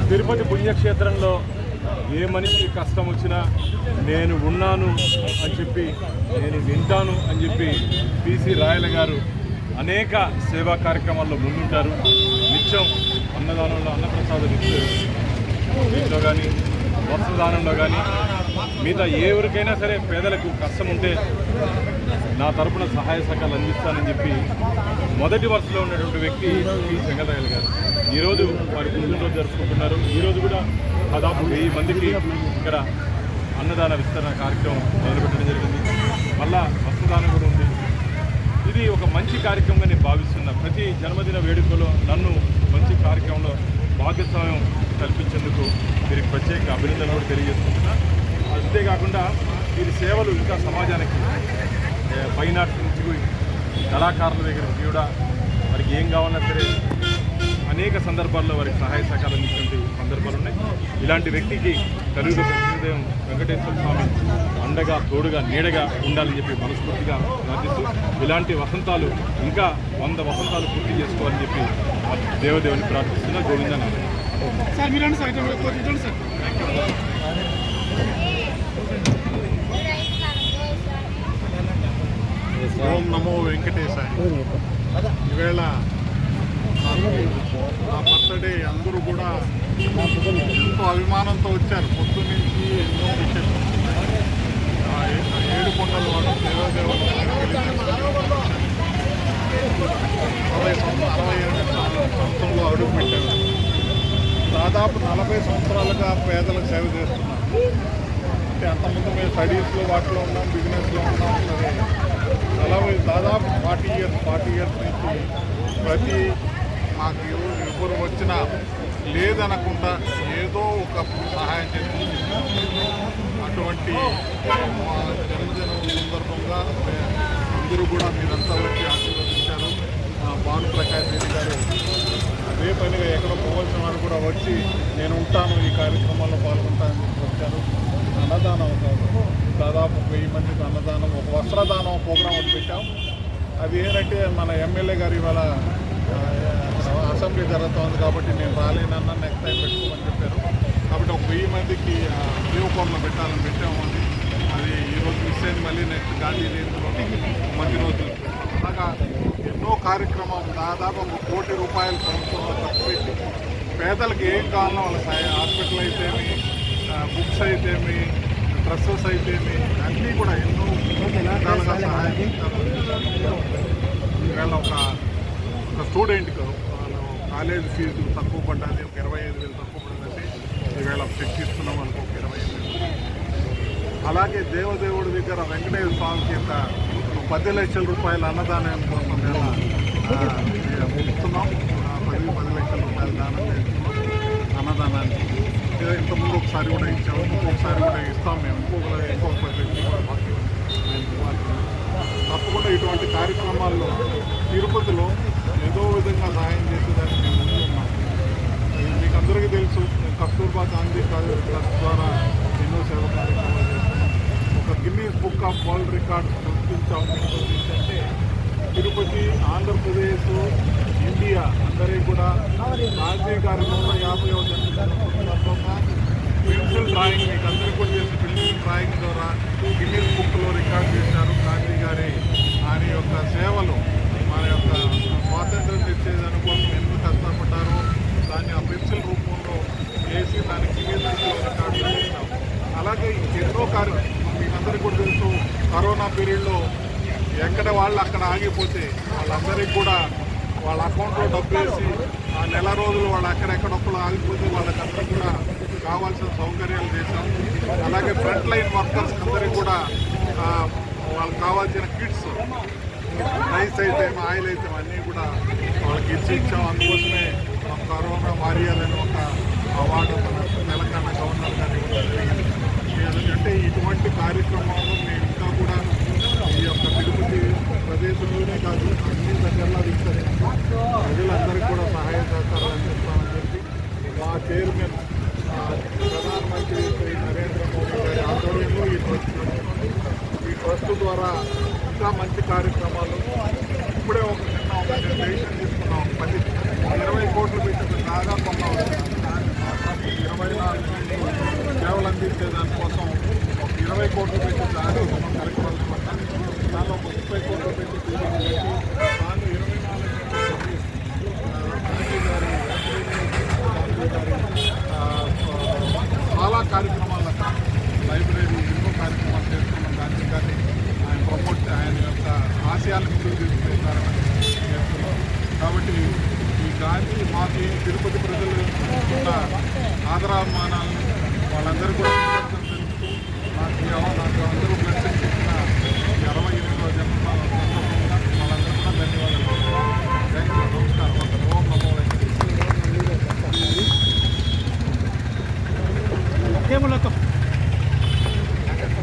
తిరుపతి పుణ్యక్షేత్రంలో ఏ మనిషికి కష్టం వచ్చినా నేను ఉన్నాను అని చెప్పి, నేను వింటాను అని చెప్పి పిసి రాయల గారు అనేక సేవా కార్యక్రమాల్లో ముందుంటారు. నిత్యం అన్నదానంలో అన్నప్రసాదం దీంట్లో కానీ, వస్త్రదానంలో కానీ, మిగతా ఎవరికైనా సరే పేదలకు కష్టం ఉంటే నా తరపున సహాయ సహకారాలు అందిస్తానని చెప్పి మొదటి వరుసలో ఉన్నటువంటి వ్యక్తి పి చెంగరాయల గారు. ఈరోజు వారి పుట్టినరోజు జరుపుకుంటున్నారు. ఈరోజు కూడా దాదాపు 1000 మందికి ఇక్కడ అన్నదాన విస్తరణ కార్యక్రమం మొదలుపెట్టడం జరిగింది. మళ్ళా వస్త్రదానం కూడా ఉంది. ఇది ఒక మంచి కార్యక్రమంగా నేను భావిస్తున్నా. ప్రతి జన్మదిన వేడుకలో నన్ను మంచి కార్యక్రమంలో భాగస్వామ్యం కల్పించేందుకు వీరికి ప్రత్యేక అభినందనలు కూడా తెలియజేసుకుంటున్నా. అంతేకాకుండా వీరి సేవలు ఇంకా సమాజానికి ఫైన్ ఆర్ట్స్ నుంచి కళాకారుల దగ్గరికి కూడా వారికి ఏం కావాలన్నా సరే అనేక సందర్భాల్లో వారికి సహాయ సహకారాలు అందించినటువంటి సందర్భాలు ఉన్నాయి. ఇలాంటి వ్యక్తికి కలుగురు కృష్ణదేవం వెంకటేశ్వర స్వామి అండగా, తోడుగా, నీడగా ఉండాలని చెప్పి మనస్ఫూర్తిగా ప్రార్థిస్తూ ఇలాంటి వసంతాలు ఇంకా 100 వసంతాలు పూర్తి చేసుకోవాలని చెప్పి దేవదేవుని ప్రార్థిస్తున్నా. గోవిందా నారాయణ. ఓం నమో వెంకటేశాయ. ఈవేళ నా బర్త్డే అందరూ కూడా ఎంతో అభిమానంతో వచ్చారు. పొద్దు నుంచి ఎన్నో విషయాలు, 7 కొండల వాడు దేవదేవుడు 67 సంవత్సరంలో అడుగు పెట్టారు. దాదాపు 40 సంవత్సరాలుగా పేదలకు సేవ చేస్తున్నారు. అంటే అంతకుముందు మేము స్టడీస్లో వాటిలో ఉన్నాం, బిజినెస్లో ఉన్నాం. దాదాపు 40 ఇయర్స్ నుంచి ప్రతి మాకు ఎవరు వచ్చినా లేదనకుండా ఏదో ఒక సహాయం చేస్తుంది. అటువంటి జన్మదినం సందర్భంగా అందరూ కూడా మీరంతా వచ్చి ఆశీర్వదించారు. భానుప్రకాష్ రెడ్డి గారు అదే పనిగా ఎక్కడో పోవాల్సిన వారు కూడా వచ్చి నేను ఉంటాను, ఈ కార్యక్రమాల్లో పాల్గొంటానని వచ్చారు. అన్నదానం దాదాపు 1000 మందికి అన్నదానం, ఒక వస్త్రదానం ప్రోగ్రాం ఒకటి పెట్టాం. అది ఏంటంటే మన ఎమ్మెల్యే గారు ఇవాళ అసెంబ్లీ జరుగుతుంది కాబట్టి నేను రాలేనన్నా నెక్స్ట్ టైం పెట్టుకోమని చెప్పారు. కాబట్టి ఒక 1000 మందికి దేవకోమలో పెట్టాలని పెట్టాము. అది ఈరోజు మిస్ అయింది. మళ్ళీ నెక్స్ట్ గాంధీ జయంతిలో మంచి రోజులు. అలాగా ఎన్నో కార్యక్రమం దాదాపు 1 కోటి రూపాయలు సంవత్సరంలో ఖర్చు పెట్టి పేదలకు ఏం కావాలో వాళ్ళ హాస్పిటల్ అయితేమి, బుక్స్ అయితేమి, డ్రెస్సెస్ అయితేమి అన్నీ కూడా ఎన్నో విధాలుగా సహాయం చేస్తారు. ఈవేళ ఒక స్టూడెంట్కి కాలేజ్ ఫీజు తక్కువ పడ్డది, ఒక 25,000 తక్కువ పడిందంటే ఈవేళ చెక్ ఇస్తున్నాం వాళ్ళకి ఒక 25,000. అలాగే దేవదేవుడి దగ్గర వెంకటేశ్వర స్వామి కింద 10 లక్షల రూపాయల అన్నదానం కోసం ఇస్తున్నాం. 10 లక్షల రూపాయల దానం చేస్తున్నాం అన్నదానానికి. ఇంతకుముందు ఒకసారి కూడా ఇచ్చాము, ఇంకొకసారి కూడా ఇస్తాం. మేము ఇంకొక 10 లక్షలు కూడా బాకీ తప్పకుండా ఇటువంటి కార్యక్రమాల్లో తిరుపతిలో ఏదో విధంగా సహాయం చేసేదానికి మేము ముందు ఉన్నాం. మీకు అందరికీ తెలుసు, కస్తూర్బా గాంధీ ట్రస్ట్ ద్వారా ఎన్నో సేవా కార్యక్రమాలు చేస్తున్నాం. ఒక Guinness book of world records గుర్తించంటే తిరుపతి, ఆంధ్రప్రదేశ్, ఇండియా అందరికీ కూడా గాంధీ గారి 150వ జన్మదినంగా పెన్సిల్ డ్రాయింగ్ మీకు అందరికీ కూడా చేసిన పెన్సిల్ డ్రాయింగ్ ద్వారా గిన్నీస్ బుక్లో రికార్డ్ చేశారు. గాంధీ గారి ఆయన యొక్క సేవలు, మన యొక్క స్వాతంత్రం తెచ్చేదాని కోసం ఎందుకు కష్టపడ్డారో దాన్ని ఆ పెన్సిల్ రూపంలో వేసి దాన్ని గిన్నీస్ బుక్లో రికార్డు చేశాం. అలాగే ఎన్నో మీకు అందరికీ కూడా తెలుసు, కరోనా పీరియడ్లో ఎక్కడ వాళ్ళు అక్కడ ఆగిపోతే వాళ్ళందరికీ కూడా వాళ్ళ అకౌంట్లో డబ్బు వేసి ఆ నెల రోజులు వాళ్ళు అక్కడెక్కడొక్కడు ఆగిపోతే వాళ్ళకందరికీ కూడా కావాల్సిన సౌకర్యాలు చేశాం. అలాగే ఫ్రంట్ లైన్ వర్కర్స్ అందరికీ కూడా వాళ్ళకి కావాల్సిన కిట్స్, రైస్ అయితే ఆయిల్ అయితే అన్నీ కూడా వాళ్ళకి ఇచ్చాం. అందుకోసమే కరోనా వారియర్ అని ఒక అవార్డు తెలంగాణ గవర్నర్ గారు ఇవ్వడం జరిగింది. అంటే ఇటువంటి కార్యక్రమాలు మేము ఇంకా కూడా ఈ యొక్క తిరుపతి ప్రదేశంలోనే కాదు అన్ని దగ్గరలో విస్తరించి ప్రజలందరికీ కూడా సహాయ సహకారాలు అందిస్తామని చెప్పి మా చైర్మన్ ప్రధానమంత్రి శ్రీ నరేంద్ర మోదీ గారి ఆధ్వర్యంలో ఈ ట్రస్ట్ ద్వారా ఇంకా మంచి కార్యక్రమాలు. ఇప్పుడే ఒక డెసిషన్ తీసుకున్నాం. 20 కోట్లు పెట్టి బాగా కొన్నాం. విజయాలు ముందుకు తీసుకెళ్తారని చేస్తున్నాం. కాబట్టి ఈ గాంధీ మాకు ఈ తిరుపతి ప్రజలు ఉన్న ఆదరాభిమానాలను వాళ్ళందరూ కూడా తెలుస్తూ నాకు అందరూ